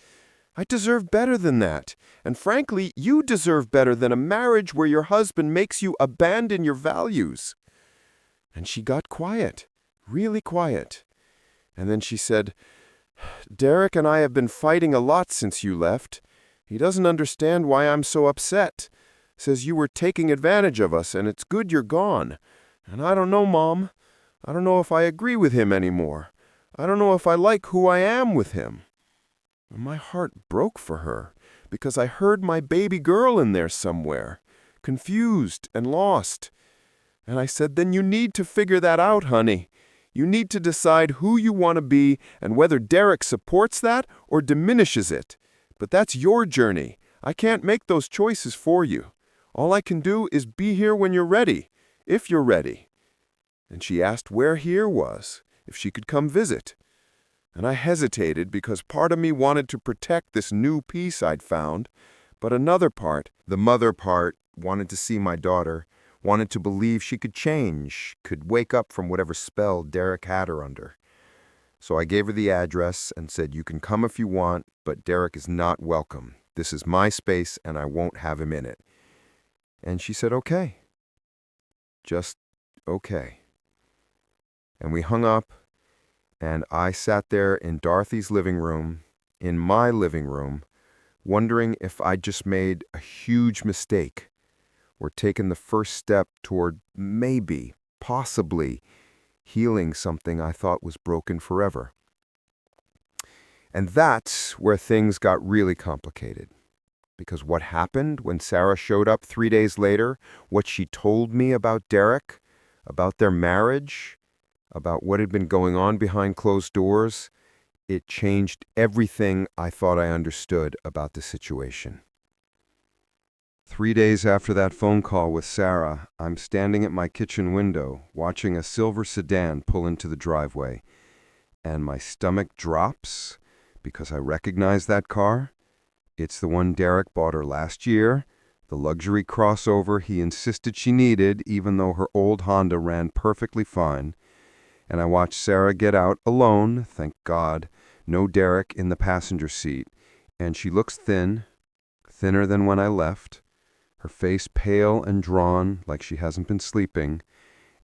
[SPEAKER 1] I deserve better than that. And frankly, you deserve better than a marriage where your husband makes you abandon your values." And she got quiet, really quiet. And then she said, "Derek and I have been fighting a lot since you left. He doesn't understand why I'm so upset. Says you were taking advantage of us, and it's good you're gone. And I don't know, Mom. I don't know if I agree with him anymore. I don't know if I like who I am with him." And my heart broke for her, because I heard my baby girl in there somewhere, confused and lost. And I said, "Then you need to figure that out, honey. You need to decide who you want to be and whether Derek supports that or diminishes it. But that's your journey. I can't make those choices for you. All I can do is be here when you're ready, if you're ready." And she asked where here was, if she could come visit. And I hesitated because part of me wanted to protect this new peace I'd found, but another part, the mother part, wanted to see my daughter, wanted to believe she could change, could wake up from whatever spell Derek had her under. So I gave her the address and said, "You can come if you want, but Derek is not welcome. This is my space and I won't have him in it." And she said, "Okay." Just okay. And we hung up, and I sat there in Dorothy's living room, in my living room, wondering if I'd just made a huge mistake or taken the first step toward maybe, possibly, healing something I thought was broken forever. And that's where things got really complicated. Because what happened when Sarah showed up 3 days later, what she told me about Derek, about their marriage, about what had been going on behind closed doors, it changed everything I thought I understood about the situation. 3 days after that phone call with Sarah, I'm standing at my kitchen window, watching a silver sedan pull into the driveway, and my stomach drops because I recognize that car. It's the one Derek bought her last year, the luxury crossover he insisted she needed, even though her old Honda ran perfectly fine. And I watched Sarah get out alone, thank God, no Derek in the passenger seat, and she looks thin, thinner than when I left, her face pale and drawn like she hasn't been sleeping,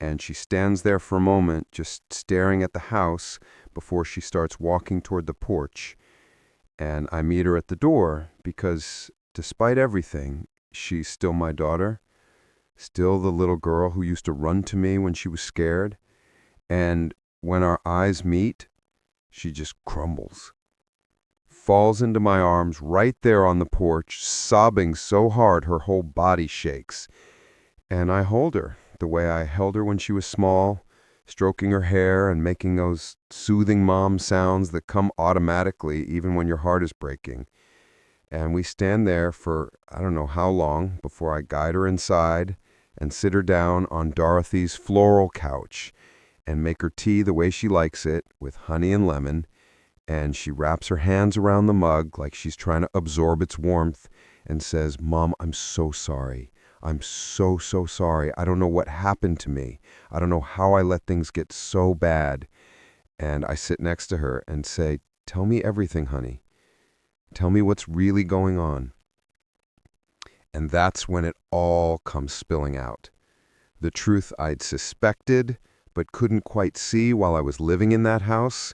[SPEAKER 1] and she stands there for a moment just staring at the house before she starts walking toward the porch. And I meet her at the door because, despite everything, she's still my daughter, still the little girl who used to run to me when she was scared. And when our eyes meet, she just crumbles, falls into my arms right there on the porch, sobbing so hard her whole body shakes. And I hold her the way I held her when she was small, stroking her hair and making those soothing mom sounds that come automatically even when your heart is breaking. And we stand there for I don't know how long before I guide her inside and sit her down on Dorothy's floral couch and make her tea the way she likes it, with honey and lemon, and she wraps her hands around the mug like she's trying to absorb its warmth and says, "Mom, I'm so sorry. I'm so sorry. I don't know what happened to me. I don't know how I let things get so bad." And I sit next to her and say, "Tell me everything, honey. Tell me what's really going on."
[SPEAKER 4] And that's when it all comes spilling out. The truth I'd suspected, but couldn't quite see while I was living in that house.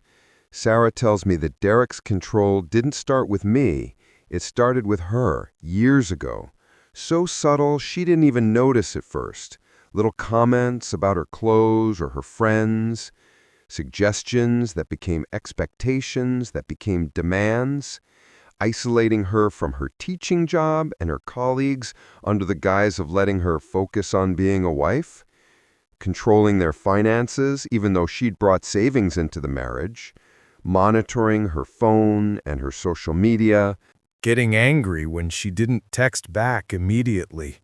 [SPEAKER 4] Sarah tells me that Derek's control didn't start with me. It started with her, years ago. So subtle, she didn't even notice at first. Little comments about her clothes or her friends. Suggestions that became expectations, that became demands. Isolating her from her teaching job and her colleagues under the guise of letting her focus on being a wife. Controlling their finances, even though she'd brought savings into the marriage. Monitoring her phone and her social media.
[SPEAKER 1] Getting angry when she didn't text back immediately.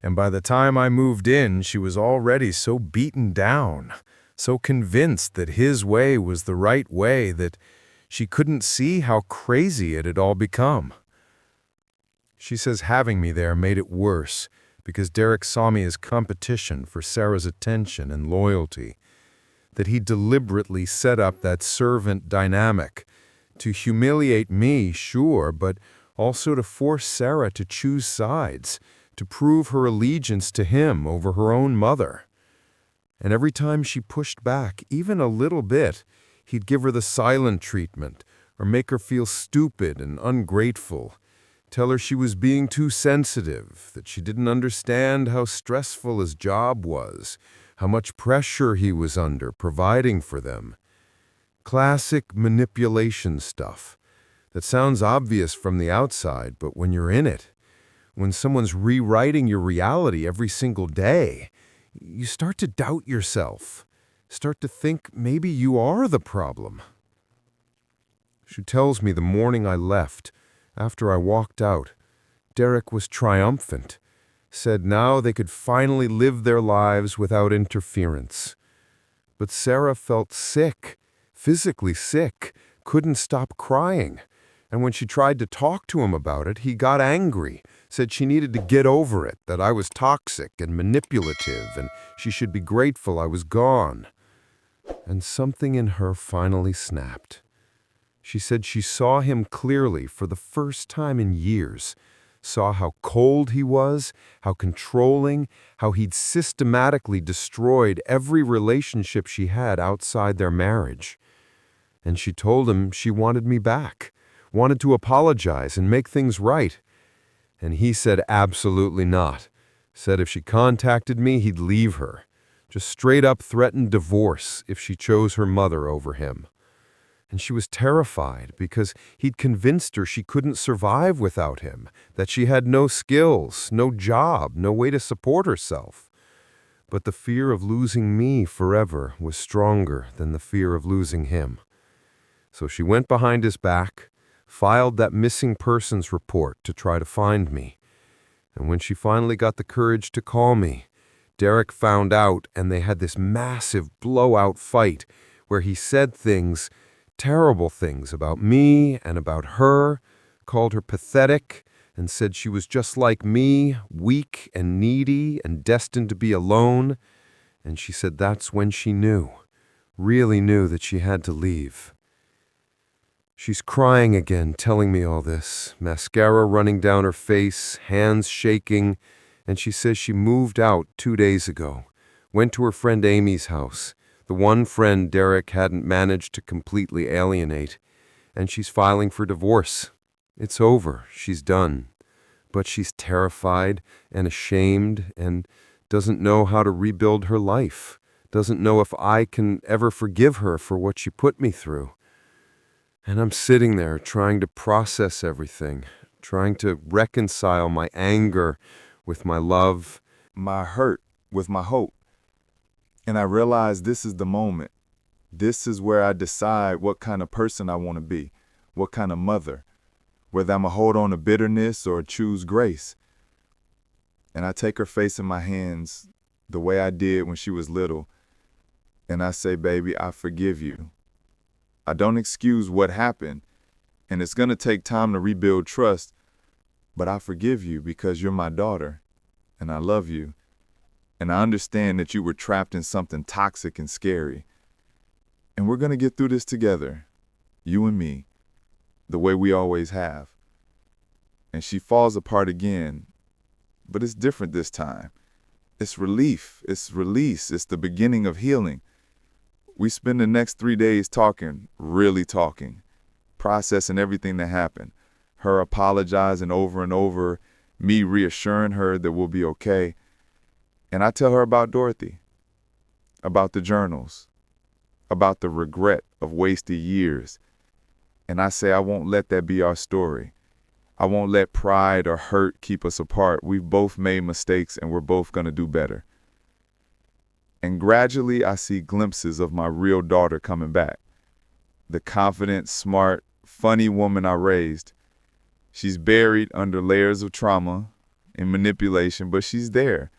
[SPEAKER 1] And by the time I moved in, she was already so beaten down, so convinced that his way was the right way that she couldn't see how crazy it had all become. She says having me there made it worse because Derek saw me as competition for Sarah's attention and loyalty, that he deliberately set up that servant dynamic to humiliate me, sure, but also to force Sarah to choose sides, to prove her allegiance to him over her own mother. And every time she pushed back, even a little bit, he'd give her the silent treatment or make her feel stupid and ungrateful, tell her she was being too sensitive, that she didn't understand how stressful his job was, how much pressure he was under providing for them. Classic manipulation stuff that sounds obvious from the outside, but when you're in it, when someone's rewriting your reality every single day, you start to doubt yourself, start to think maybe you are the problem. She tells me the morning I left, after I walked out, Derek was triumphant, said now they could finally live their lives without interference. But Sarah felt sick, physically sick, couldn't stop crying. And when she tried to talk to him about it, he got angry, said she needed to get over it, that I was toxic and manipulative, and she should be grateful I was gone. And something in her finally snapped. She said she saw him clearly for the first time in years, saw how cold he was, how controlling, how he'd systematically destroyed every relationship she had outside their marriage. And she told him she wanted me back, wanted to apologize and make things right. And he said absolutely not, said if she contacted me, he'd leave her, just straight up threatened divorce if she chose her mother over him. And she was terrified because he'd convinced her she couldn't survive without him, that she had no skills, no job, no way to support herself. But the fear of losing me forever was stronger than the fear of losing him. So she went behind his back, filed that missing persons report to try to find me. And when she finally got the courage to call me, Derek found out and they had this massive blowout fight where he said things, terrible things about me and about her, called her pathetic, and said she was just like me, weak and needy and destined to be alone. And she said that's when she knew, really knew that she had to leave. She's crying again, telling me all this, mascara running down her face, hands shaking, and she says she moved out 2 days ago, went to her friend Amy's house, the one friend Derek hadn't managed to completely alienate, and she's filing for divorce. It's over, she's done. But she's terrified and ashamed and doesn't know how to rebuild her life, doesn't know if I can ever forgive her for what she put me through. And I'm sitting there trying to process everything, trying to reconcile my anger with my love,
[SPEAKER 5] my hurt with my hope. And I realize this is the moment. This is where I decide what kind of person I want to be, what kind of mother, whether I'm going to hold on to bitterness or choose grace. And I take her face in my hands the way I did when she was little, and I say, baby, I forgive you. I don't excuse what happened, and it's going to take time to rebuild trust, but I forgive you because you're my daughter, and I love you. And I understand that you were trapped in something toxic and scary. And we're going to get through this together, you and me, the way we always have. And she falls apart again, but it's different this time. It's relief, it's release, it's the beginning of healing. We spend the next 3 days talking, really talking, processing everything that happened. Her apologizing over and over, me reassuring her that we'll be okay. And I tell her about Dorothy, about the journals, about the regret of wasted years. And I say I won't let that be our story. I won't let pride or hurt keep us apart. We've both made mistakes and we're both going to do better. And gradually I see glimpses of my real daughter coming back. The confident, smart, funny woman I raised. She's buried under layers of trauma and manipulation, but she's there.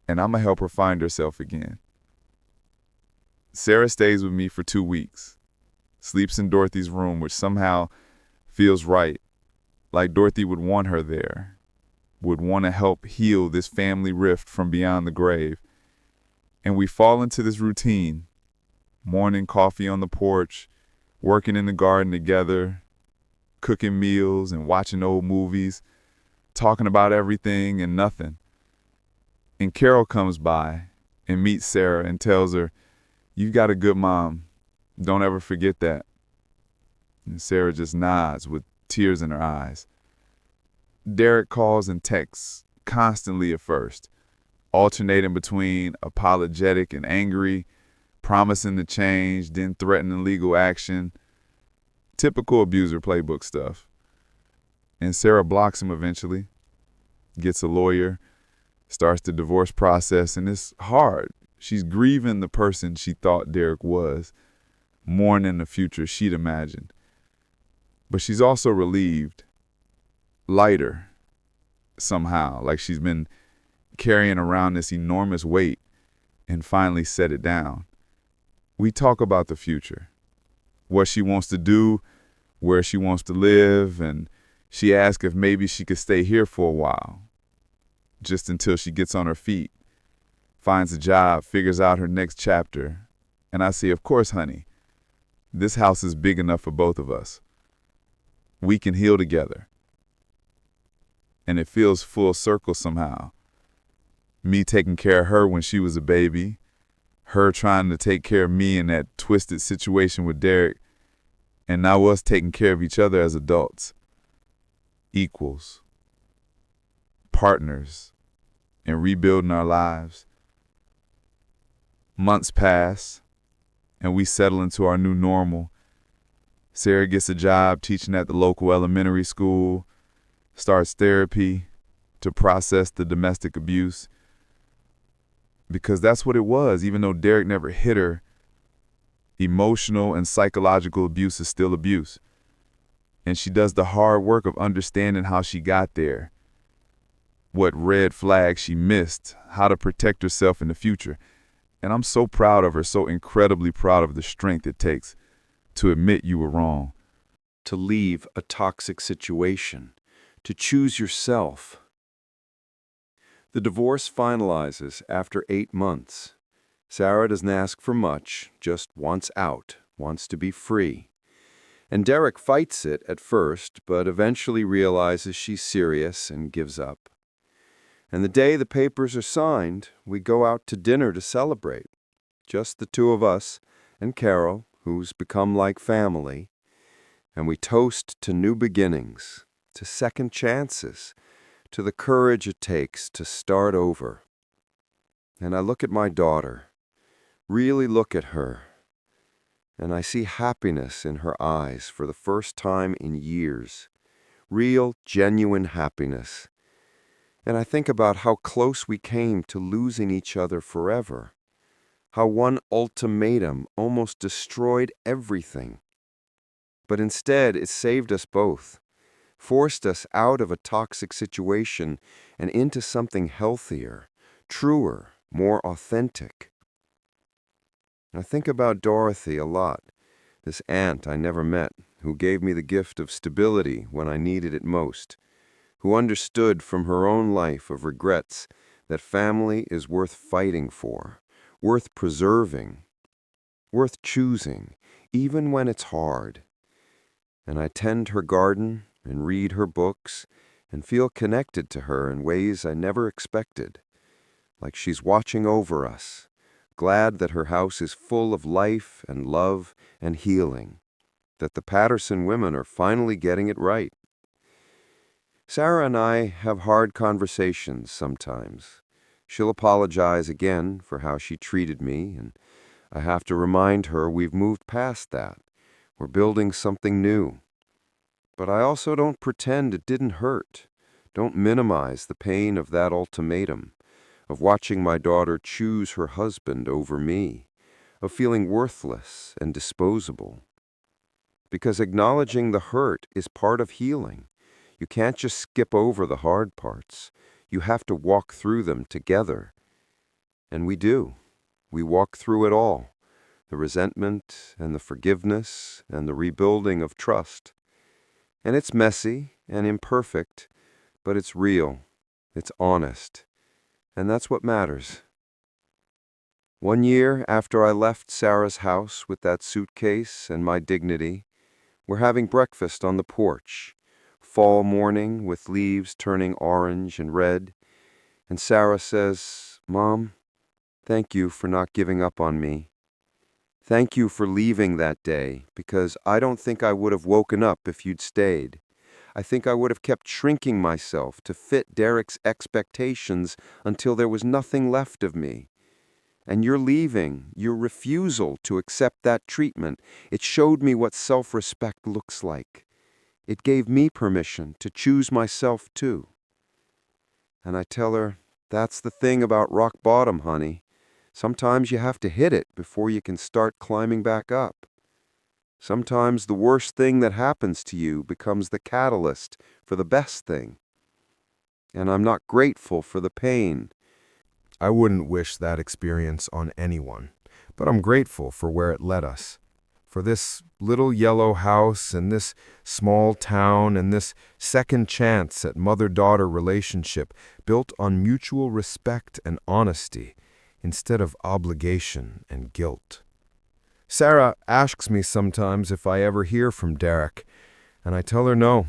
[SPEAKER 5] And I'm going to help her find herself again. Sarah stays with me for 2 weeks. Sleeps in Dorothy's room, which somehow feels right. Like Dorothy would want her there. Would want to help heal this family rift from beyond the grave. And we fall into this routine. Morning coffee on the porch, working in the garden together, cooking meals and watching old movies, talking about everything and nothing. And Carol comes by and meets Sarah and tells her, "You've got a good mom. Don't ever forget that." And Sarah just nods with tears in her eyes. Derek calls and texts constantly at first, alternating between apologetic and angry, promising to change, then threatening legal action. Typical abuser playbook stuff. And Sarah blocks him eventually, gets a lawyer, starts the divorce process, and it's hard. She's grieving the person she thought Derek was, mourning the future she'd imagined. But she's also relieved, lighter somehow, like she's been carrying around this enormous weight and finally set it down. We talk about the future, what she wants to do, where she wants to live, and she asks if maybe she could stay here for a while, just until she gets on her feet, finds a job, figures out her next chapter. And I say, of course, honey, this house is big enough for both of us. We can heal together. And it feels full circle somehow. Me taking care of her when she was a baby, her trying to take care of me in that twisted situation with Derek, and now us taking care of each other as adults. Equals. Partners. And rebuilding our lives. Months pass, and we settle into our new normal. Sarah gets a job teaching at the local elementary school, starts therapy to process the domestic abuse. Because that's what it was, even though Derek never hit her, emotional and psychological abuse is still abuse. And she does the hard work of understanding how she got there, what red flags she missed, how to protect herself in the future. And I'm so proud of her, so incredibly proud of the strength it takes to admit you were wrong.
[SPEAKER 4] To leave a toxic situation, to choose yourself. The divorce finalizes after 8 months. Sarah doesn't ask for much, just wants out, wants to be free. And Derek fights it at first, but eventually realizes she's serious and gives up. And the day the papers are signed, we go out to dinner to celebrate. Just the two of us and Carol, who's become like family. And we toast to new beginnings, to second chances, to the courage it takes to start over. And I look at my daughter, really look at her, and I see happiness in her eyes for the first time in years. Real, genuine happiness. And I think about how close we came to losing each other forever. How one ultimatum almost destroyed everything. But instead, it saved us both, forced us out of a toxic situation and into something healthier, truer, more authentic. I think about Dorothy a lot, this aunt I never met, who gave me the gift of stability when I needed it most, who understood from her own life of regrets that family is worth fighting for, worth preserving, worth choosing, even when it's hard. And I tend her garden and read her books and feel connected to her in ways I never expected, like she's watching over us, glad that her house is full of life and love and healing, that the Patterson women are finally getting it right. Sarah and I have hard conversations sometimes. She'll apologize again for how she treated me, and I have to remind her we've moved past that. We're building something new. But I also don't pretend it didn't hurt, don't minimize the pain of that ultimatum, of watching my daughter choose her husband over me, of feeling worthless and disposable. Because acknowledging the hurt is part of healing. You can't just skip over the hard parts. You have to walk through them together. And we do. We walk through it all. The resentment and the forgiveness and the rebuilding of trust. And it's messy and imperfect, but it's real. It's honest. And that's what matters. 1 year after I left Sarah's house with that suitcase and my dignity, we're having breakfast on the porch. Fall morning with leaves turning orange and red. And Sarah says, "Mom, thank you for not giving up on me. Thank you for leaving that day, because I don't think I would have woken up if you'd stayed. I think I would have kept shrinking myself to fit Derek's expectations until there was nothing left of me. And your leaving, your refusal to accept that treatment, it showed me what self-respect looks like. It gave me permission to choose myself too." And I tell her, that's the thing about rock bottom, honey. Sometimes you have to hit it before you can start climbing back up. Sometimes the worst thing that happens to you becomes the catalyst for the best thing. And I'm not grateful for the pain.
[SPEAKER 1] I wouldn't wish that experience on anyone, but I'm grateful for where it led us. For this little yellow house and this small town and this second chance at mother-daughter relationship built on mutual respect and honesty instead of obligation and guilt. Sarah asks me sometimes if I ever hear from Derek, and I tell her no.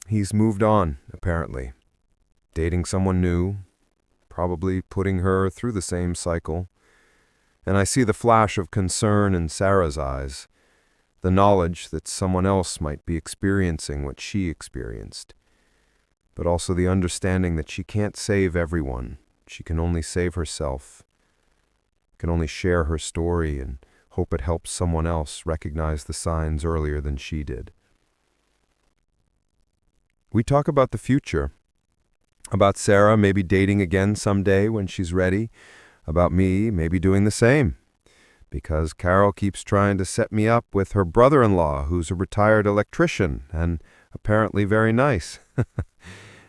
[SPEAKER 1] He's moved on, apparently. Dating someone new, probably putting her through the same cycle. And I see the flash of concern in Sarah's eyes, the knowledge that someone else might be experiencing what she experienced, but also the understanding that she can't save everyone. She can only save herself, can only share her story and hope it helps someone else recognize the signs earlier than she did. We talk about the future, about Sarah maybe dating again someday when she's ready, about me maybe doing the same, because Carol keeps trying to set me up with her brother-in-law, who's a retired electrician and apparently very nice.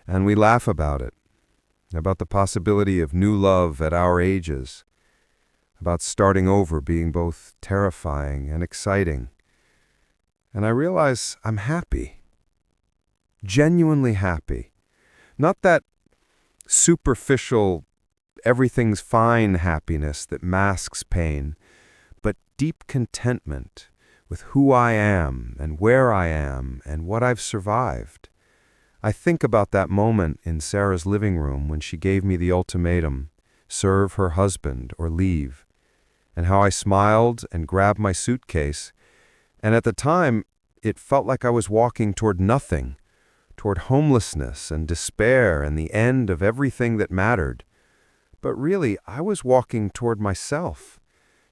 [SPEAKER 1] And we laugh about it, about the possibility of new love at our ages, about starting over being both terrifying and exciting. And I realize I'm happy, genuinely happy. Not that superficial, everything's fine happiness that masks pain, but deep contentment with who I am and where I am and what I've survived. I think about that moment in Sarah's living room when she gave me the ultimatum, serve her husband or leave, and how I smiled and grabbed my suitcase. And at the time, it felt like I was walking toward nothing, toward homelessness and despair and the end of everything that mattered. But really, I was walking toward myself,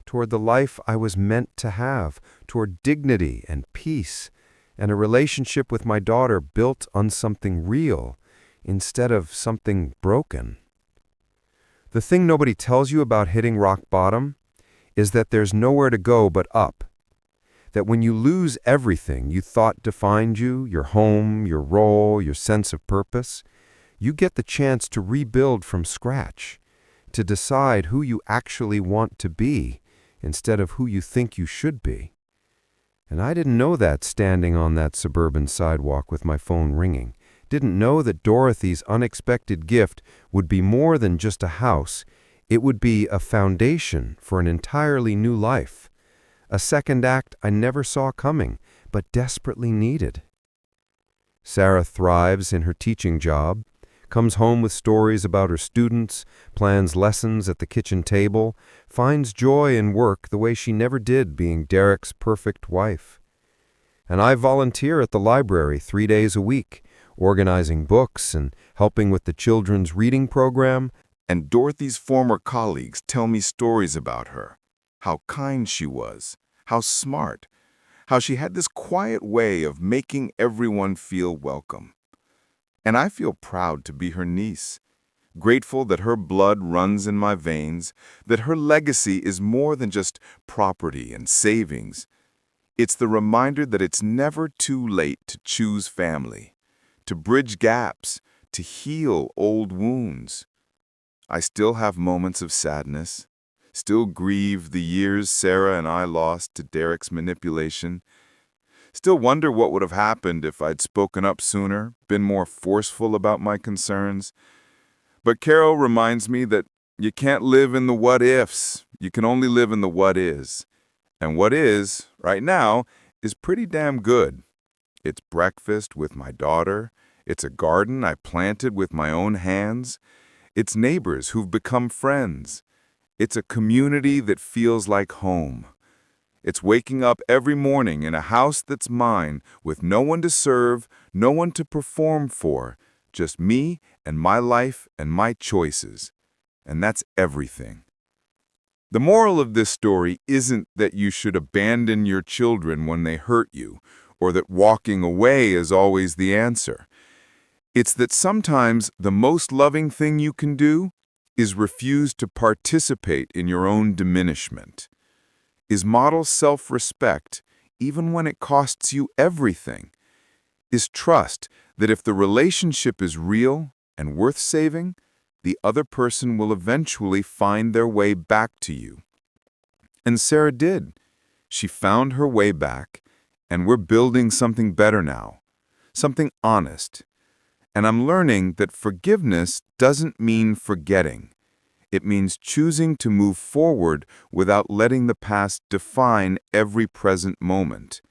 [SPEAKER 1] toward the life I was meant to have, toward dignity and peace, and a relationship with my daughter built on something real instead of something broken. The thing nobody tells you about hitting rock bottom is that there's nowhere to go but up. That when you lose everything you thought defined you, your home, your role, your sense of purpose, you get the chance to rebuild from scratch, to decide who you actually want to be instead of who you think you should be. And I didn't know that standing on that suburban sidewalk with my phone ringing. Didn't know that Dorothy's unexpected gift would be more than just a house. It would be a foundation for an entirely new life. A second act I never saw coming, but desperately needed.
[SPEAKER 4] Sarah thrives in her teaching job, comes home with stories about her students, plans lessons at the kitchen table, finds joy in work the way she never did being Derek's perfect wife. And I volunteer at the library 3 days a week, organizing books and helping with the children's reading program.
[SPEAKER 1] And Dorothy's former colleagues tell me stories about her, how kind she was, how smart, how she had this quiet way of making everyone feel welcome. And I feel proud to be her niece, grateful that her blood runs in my veins, that her legacy is more than just property and savings. It's the reminder that it's never too late to choose family, to bridge gaps, to heal old wounds. I still have moments of sadness, still grieve the years Sarah and I lost to Derek's manipulation, still wonder what would have happened if I'd spoken up sooner, been more forceful about my concerns. But Carol reminds me that you can't live in the what-ifs. You can only live in the what is. And what is, right now, is pretty damn good. It's breakfast with my daughter. It's a garden I planted with my own hands. It's neighbors who've become friends. It's a community that feels like home. It's waking up every morning in a house that's mine, with no one to serve, no one to perform for, just me and my life and my choices. And that's everything. The moral of this story isn't that you should abandon your children when they hurt you, or that walking away is always the answer. It's that sometimes the most loving thing you can do is refuse to participate in your own diminishment, is model self-respect even when it costs you everything, is trust that if the relationship is real and worth saving, the other person will eventually find their way back to you. And Sarah did. She found her way back, and we're building something better now, something honest. And I'm learning that forgiveness doesn't mean forgetting. It means choosing to move forward without letting the past define every present moment.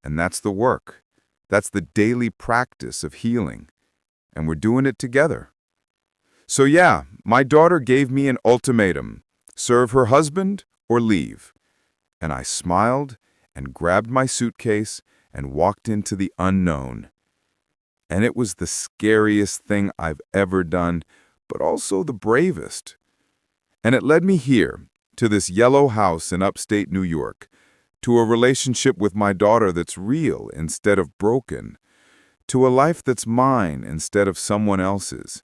[SPEAKER 1] And that's the work. That's the daily practice of healing. And we're doing it together. So yeah, my daughter gave me an ultimatum: serve her husband or leave. And I smiled and grabbed my suitcase and walked into the unknown. And it was the scariest thing I've ever done, but also the bravest. And it led me here, to this yellow house in upstate New York, to a relationship with my daughter that's real instead of broken, to a life that's mine instead of someone else's.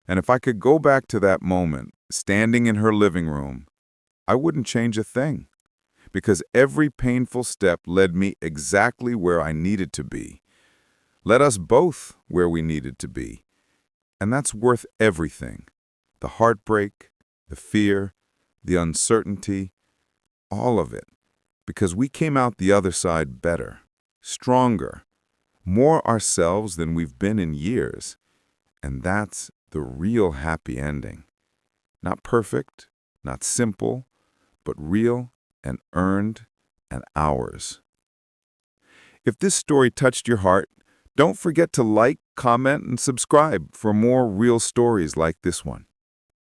[SPEAKER 1] And if I could go back to that moment, standing in her living room, I wouldn't change a thing, because every painful step led me exactly where I needed to be, led us both where we needed to be. And that's worth everything: the heartbreak, the fear, the uncertainty, all of it, because we came out the other side better, stronger, more ourselves than we've been in years. And that's the real happy ending. Not perfect, not simple, but real and earned and ours. If this story touched your heart, don't forget to like, comment, and subscribe for more real stories like this one.